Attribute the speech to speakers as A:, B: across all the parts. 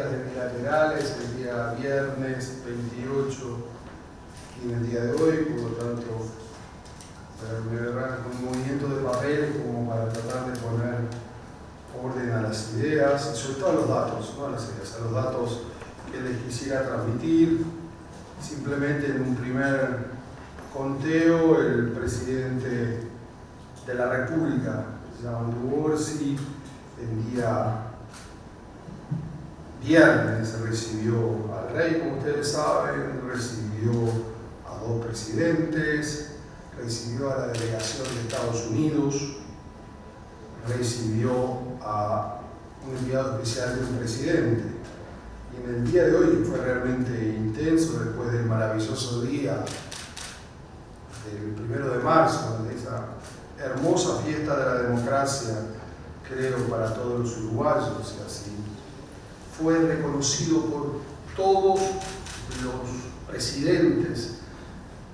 A: garantías bilaterales el día viernes 28 y en el día de hoy, por lo tanto, me verán con un movimiento de papeles como para tratar de poner orden a las ideas y sobre todo a los datos, no a las ideas, a los datos que les quisiera transmitir. Simplemente en un primer conteo, el presidente de la República, Jamal Morsi, el día viernes recibió al rey, como ustedes saben, recibió a dos presidentes, recibió a la delegación de Estados Unidos, recibió a un enviado especial de un presidente. Y en el día de hoy, que fue realmente intenso, después del maravilloso día del 1 de marzo, de esa hermosa fiesta de la democracia, creo, para todos los uruguayos, y así fue reconocido por todos los presidentes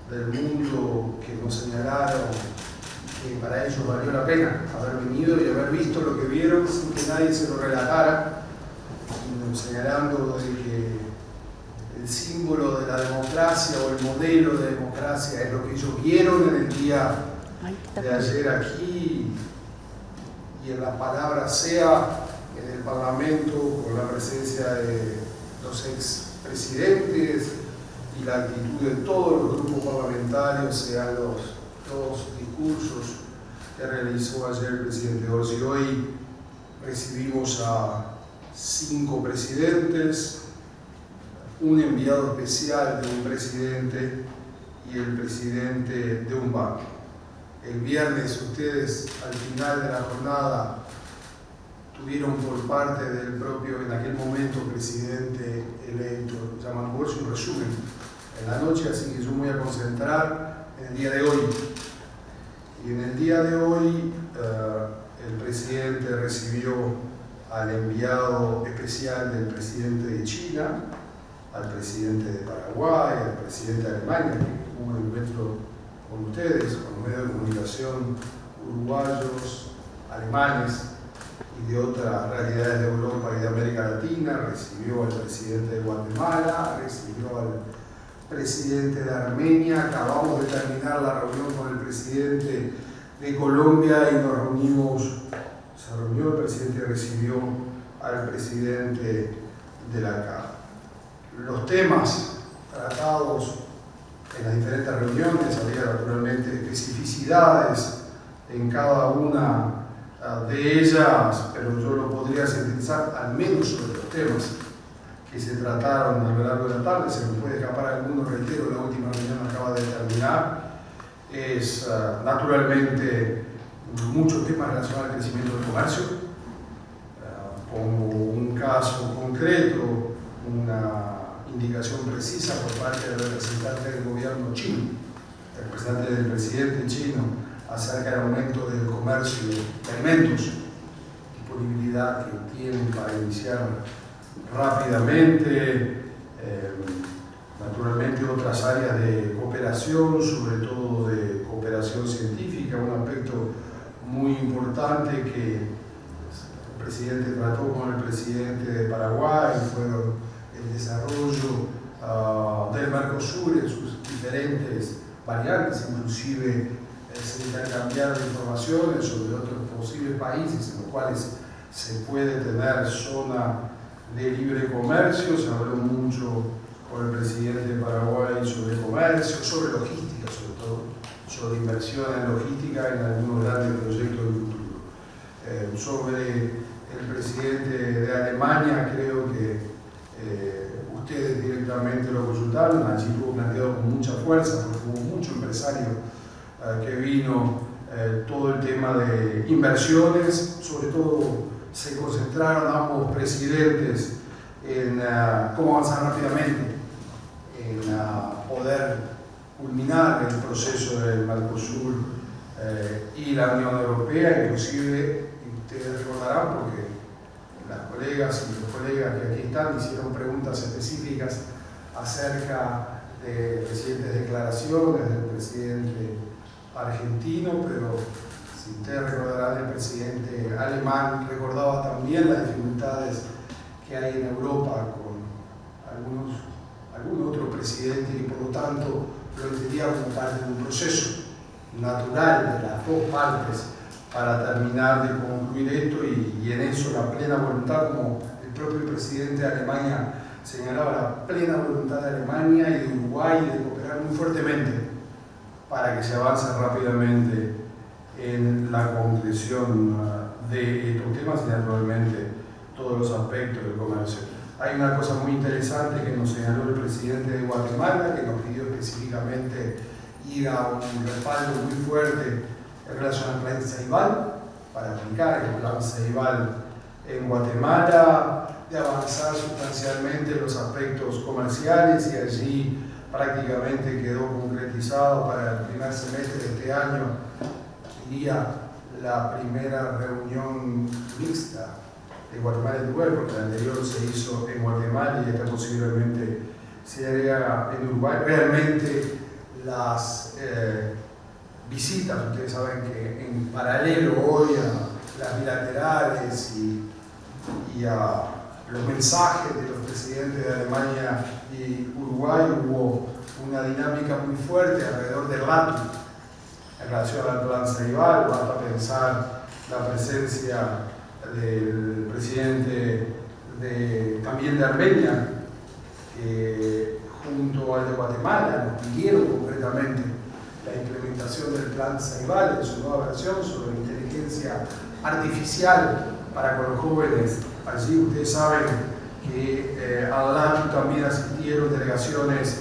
A: del mundo que nos señalaron que para ellos valió la pena haber venido y haber visto lo que vieron sin que nadie se lo relatara, señalando de que el símbolo de la democracia o el modelo de democracia es lo que ellos vieron en el día de ayer aquí, y en la palabra sea en el Parlamento, con la presencia de los expresidentes y la actitud de todos los grupos parlamentarios, sean los dos discursos que realizó ayer el presidente Orsi. Hoy recibimos a 5 presidentes, un enviado especial de un presidente y el presidente de un banco. El viernes ustedes, al final de la jornada, tuvieron por parte del propio, en aquel momento, presidente electo, Jamal Morsi, un resumen en la noche, así que yo me voy a concentrar en el día de hoy. Y en el día de hoy, el presidente recibió al enviado especial del presidente de China, al presidente de Paraguay, al presidente de Alemania, que hubo un encuentro con ustedes, con los medios de comunicación uruguayos, alemanes y de otras realidades de Europa y de América Latina. Recibió al presidente de Guatemala, recibió al presidente de Armenia. Acabamos de terminar la reunión con el presidente de Colombia y nos reunimos, se reunió el presidente y recibió al presidente de la CAF. Los temas tratados en las diferentes reuniones, había naturalmente especificidades en cada una de ellas, pero yo lo podría sintetizar al menos sobre los temas que se trataron a lo largo de la tarde. Se me puede escapar alguno, reitero, la última reunión acaba de terminar. Es naturalmente muchos temas relacionados al crecimiento del comercio. Pongo un caso concreto, una indicación precisa por parte del representante del gobierno chino, el representante del presidente chino, acerca del aumento del comercio de alimentos, disponibilidad que tienen para iniciar rápidamente, naturalmente otras áreas de cooperación, sobre todo de cooperación científica, un aspecto muy importante que el presidente trató con el presidente de Paraguay, fueron el desarrollo del Mercosur en sus diferentes variantes, inclusive se intercambiaron informaciones sobre otros posibles países en los cuales se puede tener zona de libre comercio. Se habló mucho con el presidente de Paraguay sobre comercio, sobre logística, sobre todo, sobre inversión en logística en algunos grandes proyectos del futuro. Sobre el presidente de Alemania, creo que ustedes directamente lo consultaron. Allí fue planteado con mucha fuerza, porque hubo mucho empresario que vino, todo el tema de inversiones. Sobre todo se concentraron ambos presidentes en cómo avanzar rápidamente en poder culminar el proceso del Mercosur y la Unión Europea. Inclusive, ustedes recordarán, porque las colegas y los colegas que aquí están hicieron preguntas específicas acerca de recientes declaraciones del presidente argentino, pero si ustedes recordarán, el presidente alemán recordaba también las dificultades que que hay en Europa con algún otro presidente y por lo tanto lo entendía como parte de un proceso natural de las dos partes para terminar de concluir esto y en eso la plena voluntad, como el propio presidente de Alemania señalaba, la plena voluntad de Alemania y de Uruguay de cooperar muy fuertemente para que se avance rápidamente en la concreción de estos temas y naturalmente todos los aspectos del comercio. Hay una cosa muy interesante que nos señaló el presidente de Guatemala, que nos pidió específicamente ir a un respaldo muy fuerte en relación al plan Ceibal, para aplicar el plan Ceibal en Guatemala, de avanzar sustancialmente los aspectos comerciales y allí prácticamente quedó concretizado para el primer semestre de este año, diría, la primera reunión mixta de Guatemala y Uruguay, porque la anterior se hizo en Guatemala y esta posiblemente se haga en Uruguay. Realmente las visitas, ustedes saben que en paralelo hoy a las bilaterales y a los mensajes de los presidentes de Alemania y Uruguay, hubo una dinámica muy fuerte alrededor del RATU en relación al plan Ceibal. Basta pensar la presencia del presidente también de Armenia, que junto al de Guatemala nos pidieron concretamente la implementación del plan Ceibal en su nueva versión sobre inteligencia artificial para con los jóvenes. Allí ustedes saben que al LATU también asistieron delegaciones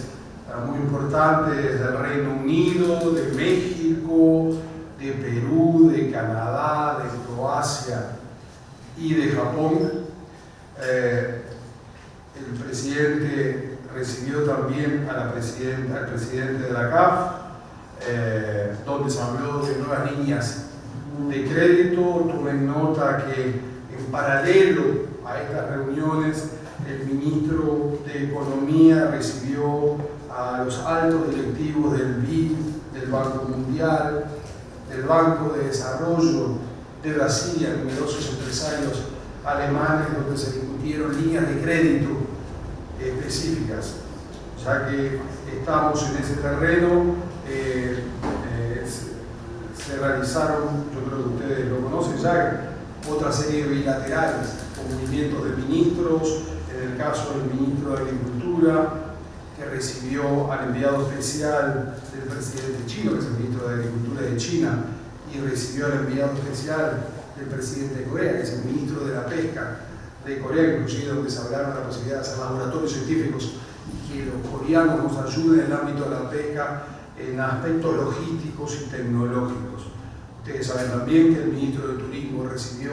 A: muy importantes del Reino Unido, de México, de Perú, de Canadá, de Croacia y de Japón. El presidente recibió también al presidente de la CAF, donde se habló de nuevas líneas de crédito. Tuve nota que en paralelo a estas reuniones el ministro de Economía recibió a los altos directivos del BID, del Banco Mundial, del Banco de Desarrollo de Brasil y a numerosos empresarios alemanes, donde se discutieron líneas de crédito específicas. Ya que estamos en ese terreno, se realizaron, yo creo que ustedes lo conocen ya, otra serie de bilaterales con movimientos de ministros, en el caso del ministro de Agricultura, que recibió al enviado especial del presidente chino, que es el ministro de Agricultura de China, y recibió al enviado especial del presidente de Corea, que es el ministro de la Pesca de Corea, inclusive donde se hablaron de la posibilidad de hacer laboratorios científicos y que los coreanos nos ayuden en el ámbito de la pesca en aspectos logísticos y tecnológicos. Ustedes saben también que el ministro de Turismo recibió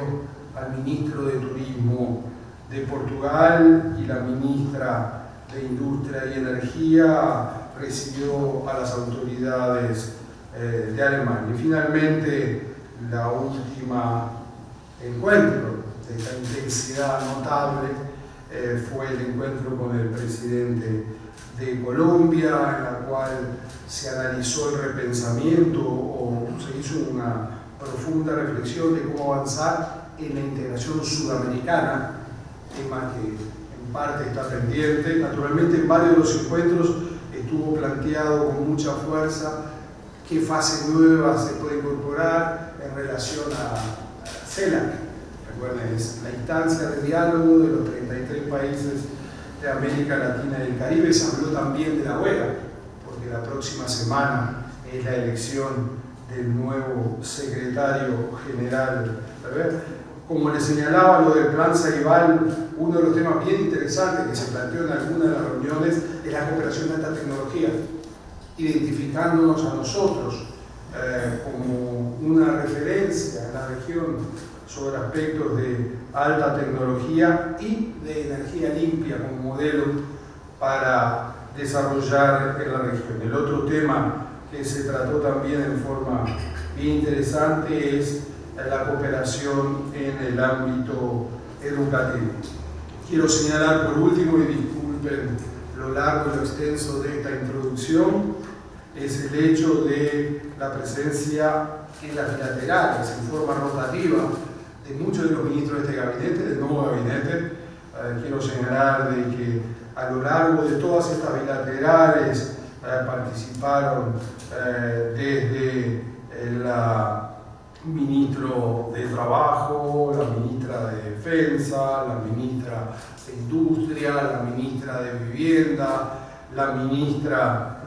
A: al ministro de Turismo de Portugal y la ministra de Industria y Energía recibió a las autoridades de Alemania. Y finalmente, la última encuentro de esta intensidad notable fue el encuentro con el presidente de Colombia, en la cual se analizó el repensamiento o se hizo una profunda reflexión de cómo avanzar en la integración sudamericana, tema que en parte está pendiente. Naturalmente, en varios de los encuentros estuvo planteado con mucha fuerza qué fase nueva se puede incorporar en relación a CELAC. Recuerden, es la instancia de diálogo de los 33 países de América Latina y el Caribe. Se habló también de la OEA, porque la próxima semana es la elección del nuevo secretario general. Como les señalaba, lo del plan Ceibal, uno de los temas bien interesantes que se planteó en algunas de las reuniones es la cooperación de alta tecnología, identificándonos a nosotros como una referencia en la región sobre aspectos de alta tecnología y de energía limpia como modelo para desarrollar en la región. El otro tema que se trató también en forma bien interesante es la cooperación en el ámbito educativo. Quiero señalar por último, y disculpen lo largo y lo extenso de esta introducción, es el hecho de la presencia en las bilaterales, en forma rotativa, de muchos de los ministros de este gabinete, del nuevo gabinete. quiero señalar de que a lo largo de todas estas bilaterales participaron desde la ministro de Trabajo, la ministra de Defensa, la ministra de Industria, la ministra de Vivienda, la ministra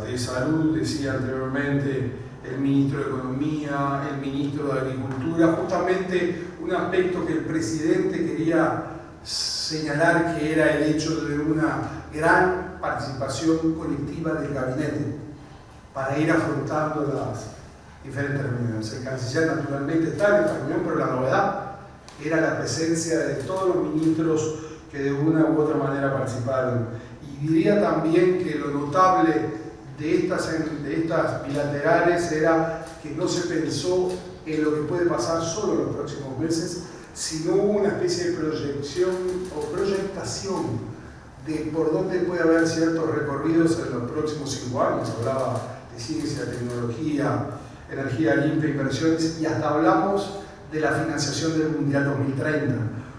A: de Salud, decía anteriormente, el ministro de Economía, el ministro de Agricultura, justamente un aspecto que el presidente quería señalar, que era el hecho de una gran participación colectiva del gabinete para ir afrontando las diferentes reuniones. El canciller naturalmente está en esta reunión, pero la novedad era la presencia de todos los ministros que de una u otra manera participaron. Y diría también que lo notable de estas bilaterales era que no se pensó en lo que puede pasar solo en los próximos meses, sino hubo una especie de proyección o proyectación de por dónde puede haber ciertos recorridos en los próximos 5 años. Hablaba de ciencia, tecnología, energía limpia, inversiones, y hasta hablamos de la financiación del Mundial 2030.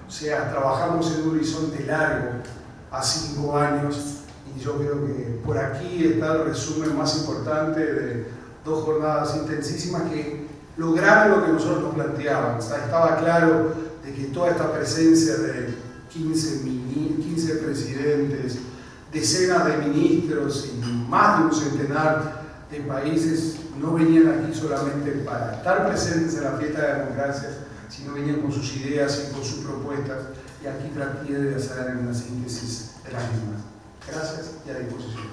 A: O sea, trabajamos en un horizonte largo, a 5 años, y yo creo que por aquí está el resumen más importante de 2 jornadas intensísimas que lograron lo que nosotros nos planteábamos. Estaba claro de que toda esta presencia de 15 presidentes, decenas de ministros y más de un centenar de países no venían aquí solamente para estar presentes en la fiesta de democracias, sino venían con sus ideas y con sus propuestas, y aquí traté de hacer una síntesis de las mismas. Gracias y a disposición.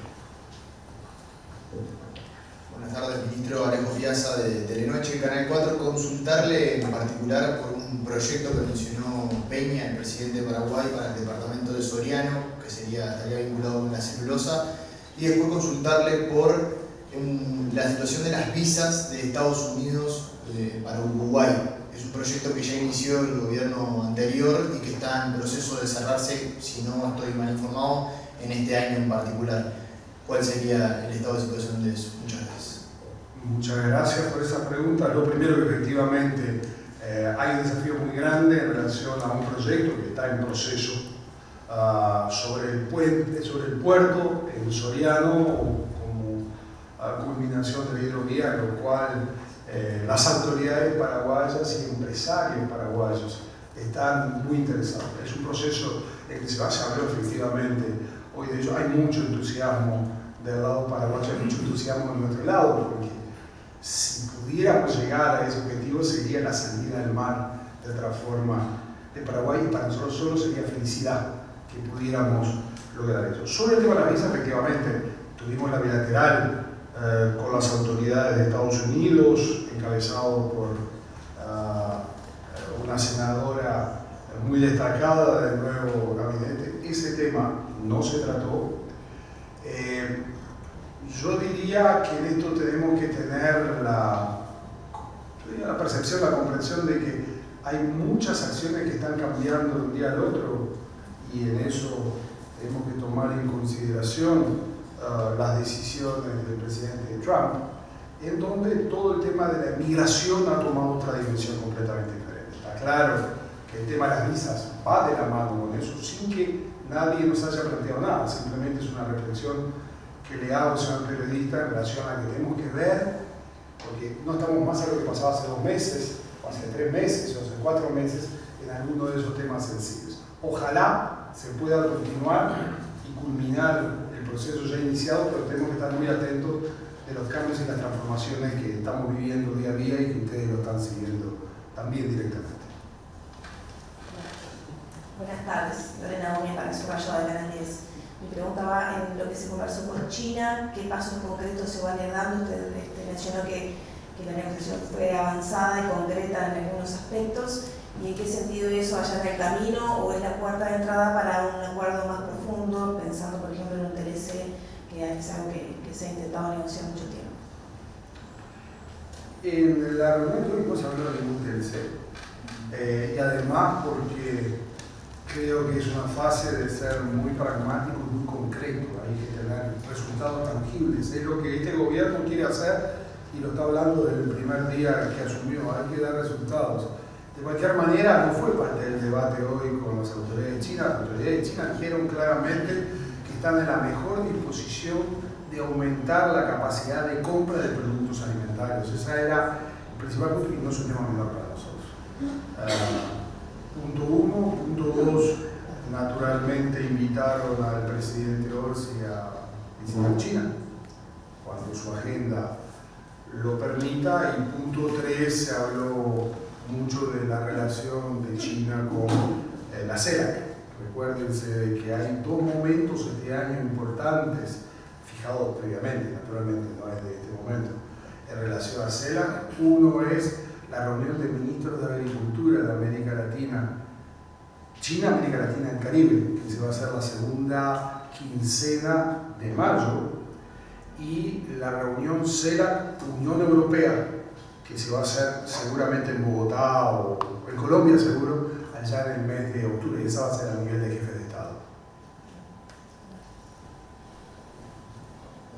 B: Buenas tardes, ministro Alejo Piazza de Telenoche, Canal 4. Consultarle en particular por un proyecto que mencionó Peña, el presidente de Paraguay, para el departamento de Soriano, que estaría vinculado con la celulosa, y después consultarle por la situación de las visas de Estados Unidos para Uruguay. Es un proyecto que ya inició el gobierno anterior y que está en proceso de cerrarse, si no estoy mal informado, en este año en particular. ¿Cuál sería el estado de situación de eso? Muchas gracias.
A: Muchas gracias por esa pregunta. Lo primero, que efectivamente hay un desafío muy grande en relación a un proyecto que está en proceso sobre el puerto en Soriano, culminación de la hidrovía, en lo cual las autoridades paraguayas y empresarios paraguayos están muy interesados. Es un proceso en que se habló efectivamente hoy. De hecho, hay mucho entusiasmo del lado paraguayo, hay mucho entusiasmo de nuestro lado, porque si pudiéramos llegar a ese objetivo sería la salida del mar de otra forma de Paraguay, y para nosotros solo sería felicidad que pudiéramos lograr eso. Sobre el tema de la visa, efectivamente, tuvimos la bilateral con las autoridades de Estados Unidos, encabezado por una senadora muy destacada del nuevo gabinete. Ese tema no se trató. Yo diría que en esto tenemos que tener la percepción, la comprensión de que hay muchas acciones que están cambiando de un día al otro, y en eso tenemos que tomar en consideración las decisiones del presidente Trump, en donde todo el tema de la migración ha tomado otra dimensión completamente diferente. Está claro que el tema de las visas va de la mano con eso, sin que nadie nos haya planteado nada. Simplemente es una reflexión que le hago, señor periodista, en relación a que tenemos que ver, porque no estamos más a lo que pasaba hace 2 meses, o hace 3 meses, o hace 4 meses, en alguno de esos temas sencillos. Ojalá se pueda continuar y culminar el proceso ya iniciado, pero tenemos que estar muy atentos de los cambios y las transformaciones que estamos viviendo día a día y que ustedes lo están siguiendo también directamente.
C: Buenas tardes, Lorena Gómez para Subrayo de Canal 10. Mi pregunta va en lo que se conversó con China, qué pasos concretos se van a ir dando. Usted mencionó que la negociación fue avanzada y concreta en algunos aspectos, y en qué sentido eso allá en el camino, o es la puerta de entrada para un acuerdo más profundo, pensando por ejemplo en un TLC, que es algo que se ha intentado negociar mucho tiempo.
A: En la reunión tuvimos hablando de un TLC, y además porque creo que es una fase de ser muy pragmático y muy concreto. Hay que tener resultados tangibles. Es lo que este gobierno quiere hacer, y lo está hablando desde el primer día que asumió. Hay que dar resultados. De cualquier manera, no fue parte del debate hoy con las autoridades de China. Las autoridades de China dijeron claramente que están en la mejor disposición de aumentar la capacidad de compra de productos alimentarios. Ese era el principal punto y no es un tema menor para nosotros. Punto uno. Punto dos, naturalmente invitaron al presidente Orsi a visitar China cuando su agenda lo permita. Y punto tres, se habló mucho de la relación de China con la CELAC. Recuérdense que hay dos momentos este año importantes, fijados previamente, naturalmente, no es de este momento, en relación a CELAC. Uno es la reunión de ministros de Agricultura de América Latina, China, América Latina y el Caribe, que se va a hacer la segunda quincena de mayo, y la reunión CELAC Unión Europea, que se va a hacer seguramente en Bogotá o en Colombia seguro, allá en el mes de octubre, y esa va a ser a nivel de jefe de Estado.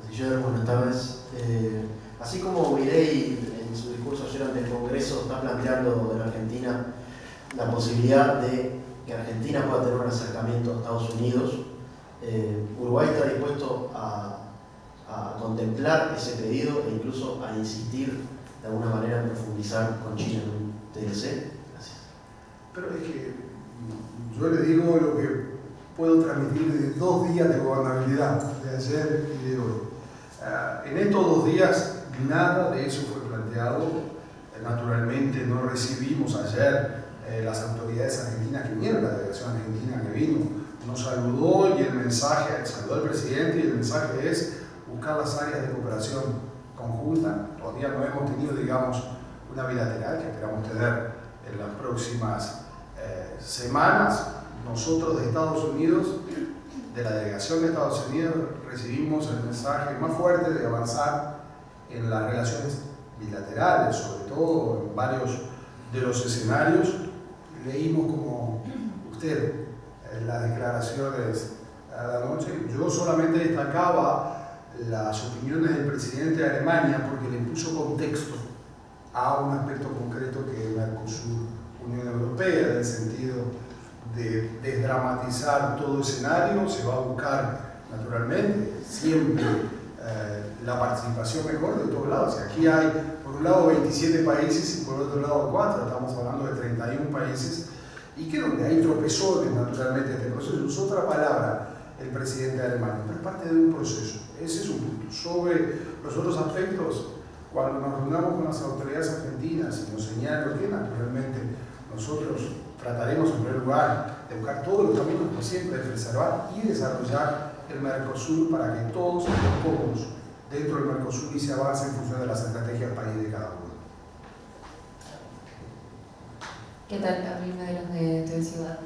D: Canciller, buenas tardes. Así como Milei en su discurso ayer ante el Congreso está planteando en Argentina la posibilidad de que Argentina pueda tener un acercamiento a Estados Unidos, Uruguay está dispuesto a contemplar ese pedido e incluso a insistir de alguna manera en profundizar con China en un TLC. Gracias.
A: Pero es que yo le digo lo que puedo transmitir de 2 días de gobernabilidad, de ayer y de hoy. En estos 2 días nada de eso fue planteado. Naturalmente no recibimos ayer las autoridades argentinas que vinieron, la delegación argentina que vino, nos saludó y el mensaje, saludó al presidente y el mensaje es buscar las áreas de cooperación conjunta. Todavía no hemos tenido, digamos, una bilateral que esperamos tener en las próximas semanas. Nosotros de Estados Unidos, de la delegación de Estados Unidos, recibimos el mensaje más fuerte de avanzar en las relaciones bilaterales, sobre todo en varios de los escenarios. Leímos como usted las declaraciones a la noche. Yo solamente destacaba las opiniones del presidente de Alemania porque le puso contexto a un aspecto concreto que es Mercosur, Unión Europea, en el sentido de desdramatizar todo escenario. Se va a buscar naturalmente siempre la participación mejor de todos lados. Aquí hay por un lado 27 países y por otro lado 4, estamos hablando de 31 países, y que donde hay tropezones naturalmente este proceso. Usó otra palabra el presidente de Alemania, pero es parte de un proceso. Ese es un punto. Sobre los otros aspectos, cuando nos reunamos con las autoridades argentinas y nos señalan lo que naturalmente nosotros trataremos en primer lugar de buscar todos los caminos posibles de preservar y desarrollar el Mercosur para que todos estemos cómodos dentro del Mercosur y se avance en función de las estrategias país de cada uno.
E: ¿Qué tal, Carolina de los de TV Ciudad?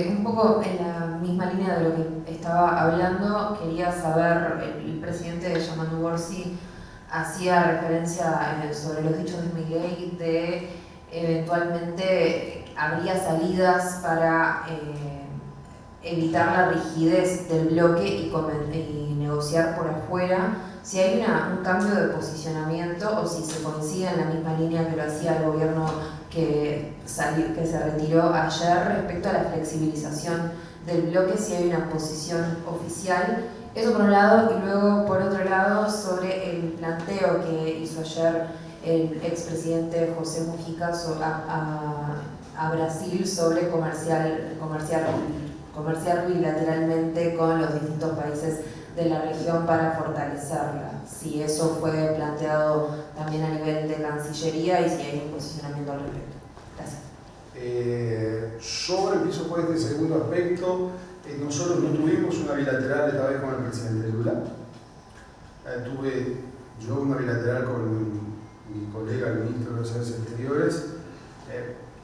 E: Un poco en la misma línea de lo que estaba hablando, quería saber, el presidente Yamandu Orsi hacía referencia sobre los dichos de Milei de eventualmente habría salidas para evitar la rigidez del bloque y negociar por afuera. Si hay un cambio de posicionamiento o si se coincide en la misma línea que lo hacía el gobierno que se retiró ayer respecto a la flexibilización del bloque, si hay una posición oficial. Eso por un lado, y luego por otro lado sobre el planteo que hizo ayer el expresidente José Mujica a Brasil sobre comerciar bilateralmente con los distintos países de la región para fortalecerla. Si eso fue planteado también a nivel de Cancillería y si hay un posicionamiento al respecto. Gracias.
A: Sobre el piso por este segundo aspecto, nosotros no tuvimos una bilateral esta vez con el presidente Lula. Tuve yo una bilateral con mi colega, el ministro de Relaciones Exteriores.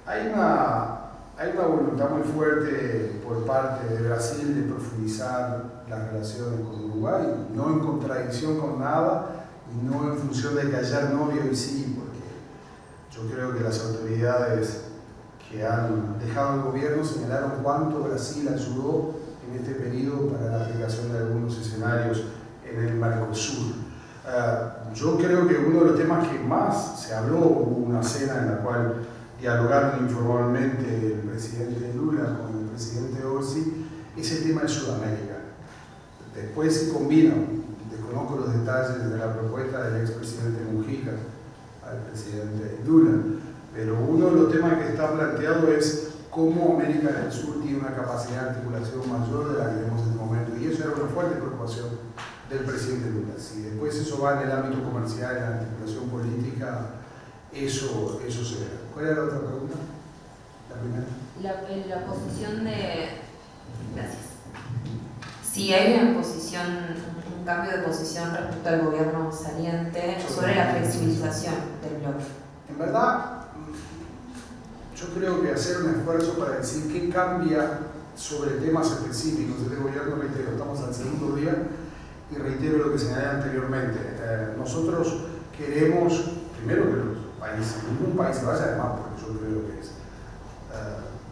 A: Hay una voluntad muy fuerte por parte de Brasil de profundizar las relaciones con Uruguay, no en contradicción con nada y no en función de que ayer no y hoy sí, porque yo creo que las autoridades que han dejado el gobierno señalaron cuánto Brasil ayudó en este periodo para la aplicación de algunos escenarios en el Mercosur. Yo creo que uno de los temas que más se habló, hubo una cena en la cual dialogaron informalmente el presidente Lula con el presidente Orsi es el tema de Sudamérica. Después se combinan, desconozco los detalles de la propuesta del expresidente Mujica al presidente Lula, pero uno de los temas que está planteado es cómo América del Sur tiene una capacidad de articulación mayor de la que tenemos en este momento, y eso era una fuerte preocupación del presidente Lula. Si después eso va en el ámbito comercial, en la articulación política, eso se verá. ¿Cuál era la otra pregunta? La primera.
E: La posición de... Gracias. Si hay una posición, un cambio de posición respecto al gobierno saliente sobre la flexibilización del bloque.
A: En verdad, yo creo que hacer un esfuerzo para decir qué cambia sobre temas específicos de este gobierno, reitero, estamos al segundo día y reitero lo que señalé anteriormente. Nosotros queremos, primero que los países, ningún país se vaya, además, porque yo creo que es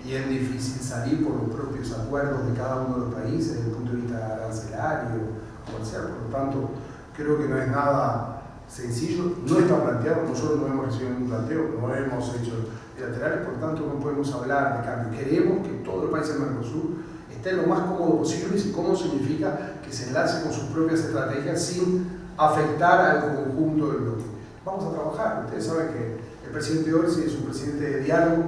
A: bien difícil salir por los propios acuerdos de cada uno de los países desde el punto de vista arancelario, comercial, por lo tanto, creo que no es nada sencillo, no está planteado, nosotros no hemos recibido ningún planteo, no hemos hecho bilaterales, por tanto no podemos hablar de cambio. Queremos que todo el país del Mercosur esté lo más cómodo posible, y cómo significa que se enlace con sus propias estrategias sin afectar al conjunto del bloque. Vamos a trabajar, ustedes saben que el presidente Orsi es un presidente de diálogo,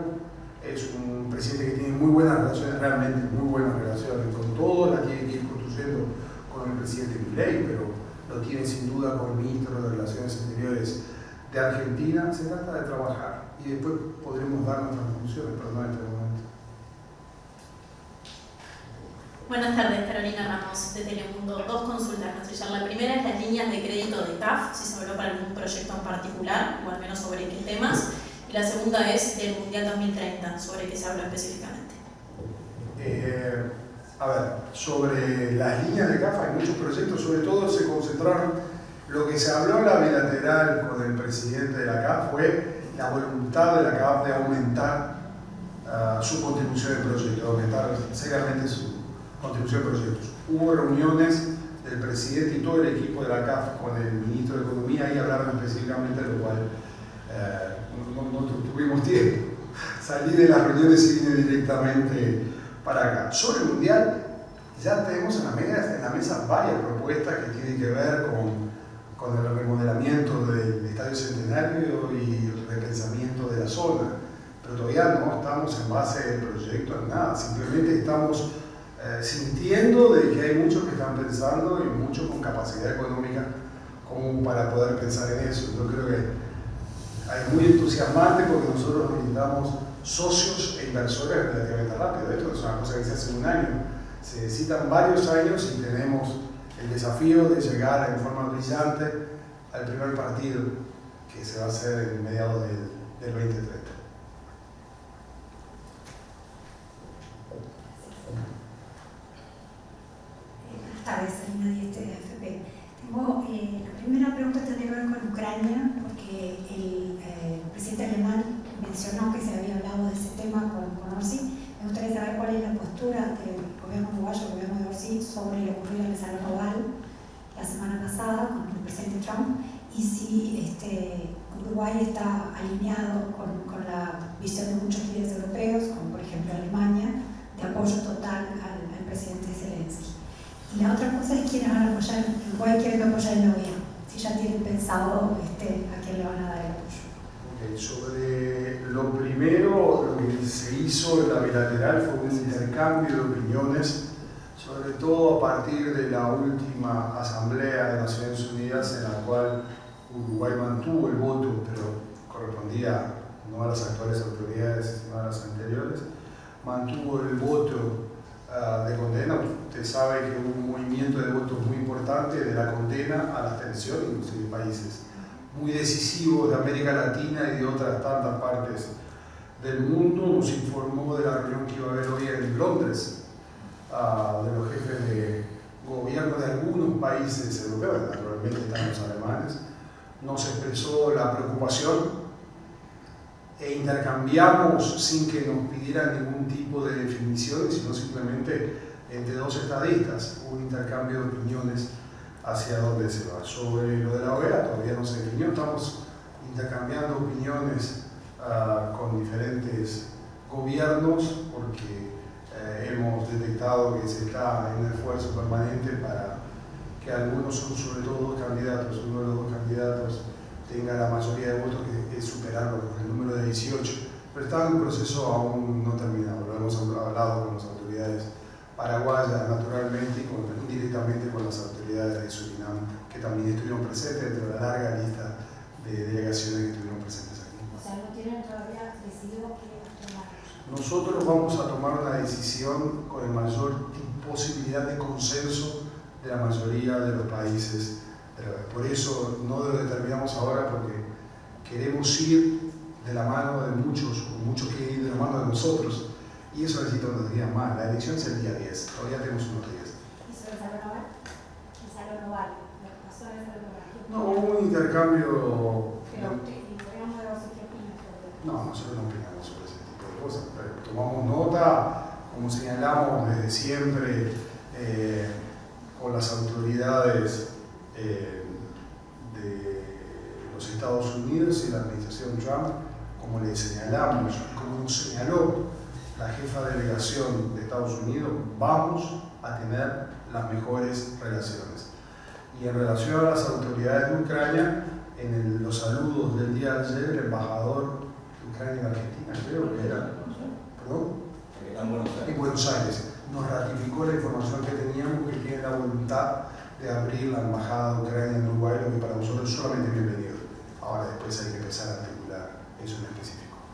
A: es un presidente que tiene muy buenas relaciones, realmente muy buenas relaciones con todos, la tiene que ir construyendo con el presidente Milei, pero lo tiene sin duda con el ministro de Relaciones Exteriores de Argentina. Se trata de trabajar y después podremos dar nuestras conclusiones, pero no en este momento.
F: Buenas tardes, Carolina Ramos de Telemundo. Dos consultas, Canciller. La primera es las líneas de crédito de CAF, si se habló para algún proyecto en particular, o al menos sobre qué temas. Y la segunda es del Mundial 2030, sobre qué se habló específicamente.
A: A ver, sobre las líneas de CAF hay muchos proyectos, sobre todo se concentraron, lo que se habló en la bilateral con el presidente de la CAF fue la voluntad de la CAF de aumentar su contribución de proyectos, de aumentar seriamente su contribución de proyectos. Hubo reuniones del presidente y todo el equipo de la CAF con el ministro de Economía y hablaron específicamente, de lo cual no tuvimos tiempo. Salí de las reuniones y vine directamente para acá. Sobre el Mundial, ya tenemos en la mesa varias propuestas que tienen que ver con el remodelamiento del Estadio Centenario y el repensamiento de la zona, pero todavía no estamos en base del proyecto en nada, simplemente estamos sintiendo de que hay muchos que están pensando y muchos con capacidad económica como para poder pensar en eso. Yo creo que hay muy entusiasmante porque nosotros necesitamos socios e inversores relativamente rápido. Esto es una cosa que se hace en un año. Se necesitan varios años y tenemos el desafío de llegar en forma brillante al primer partido que se va a hacer en mediados del 2030.
G: Buenas tardes, Alina Dieste de AFP. Tengo, la primera pregunta tiene que ver con Ucrania, porque el presidente alemán mencionó que se había hablado de ese tema con Orsi. Me gustaría saber cuál es la postura del gobierno uruguayo, el gobierno de Orsi, sobre lo ocurrido en el Salón Oval la semana pasada con el presidente Trump, y si Uruguay está alineado con la visión de muchos líderes europeos, como por ejemplo Alemania, de apoyo total al presidente Zelensky. Y la otra cosa es quiénes van a apoyar, Uruguay quiere apoyar el gobierno, si ya tienen pensado a quién le van a dar el apoyo.
A: Okay, sobre lo primero, lo que se hizo en la bilateral fue un intercambio de opiniones, sobre todo a partir de la última Asamblea de Naciones Unidas, en la cual Uruguay mantuvo el voto, pero correspondía no a las actuales autoridades, sino a las anteriores, mantuvo el voto de condena. Usted sabe que hubo un movimiento de votos muy importante de la condena a la abstención, inclusive países muy decisivos de América Latina y de otras tantas partes del mundo. Nos informó de la reunión que iba a haber hoy en Londres, de los jefes de gobierno de algunos países europeos, naturalmente están los alemanes. Nos expresó la preocupación e intercambiamos sin que nos pidieran ningún tipo de definiciones, sino simplemente entre dos estadistas, un intercambio de opiniones hacia dónde se va. Sobre lo de la OEA todavía no se definió, estamos intercambiando opiniones con diferentes gobiernos, porque hemos detectado que se está en un esfuerzo permanente para que algunos, son sobre todo dos candidatos, uno de los dos candidatos tenga la mayoría de votos, que es superarlo con el número de 18, pero está en un proceso aún no terminado. Lo hemos hablado con las autoridades paraguayas naturalmente y directamente con las autoridades de Surinam, que también estuvieron presentes dentro de la larga lista de delegaciones que estuvieron presentes aquí.
G: O sea, no tienen todavía decidido qué tomar.
A: Nosotros vamos a tomar una decisión con la mayor posibilidad de consenso de la mayoría de los países. Por eso no lo determinamos ahora, porque queremos ir de la mano de muchos que ir de la mano de nosotros, y eso necesita unos días más. La elección es el día 10, todavía tenemos unos días.
G: ¿Y sobre Salón Oval? ¿El Salón Oval? ¿Pasó en el Salón Oval?
A: No, hubo un intercambio.
G: Pero, ¿y podríamos ver qué opinas sobre eso?
A: No, nosotros no opinamos sobre ese tipo de cosas, pero tomamos nota, como señalamos desde siempre, con las autoridades de los Estados Unidos y la administración Trump, como le señalamos, como nos señaló la jefa de delegación de Estados Unidos, vamos a tener las mejores relaciones. Y en relación a las autoridades de Ucrania, en los saludos del día de ayer, el embajador de Ucrania en Argentina, creo que era, ¿perdón? En Buenos Aires, nos ratificó la información que teníamos, que tiene la voluntad de abrir la embajada de Ucrania en Uruguay, lo que para nosotros es solamente bienvenido. Ahora después hay que empezar a articular eso en específico.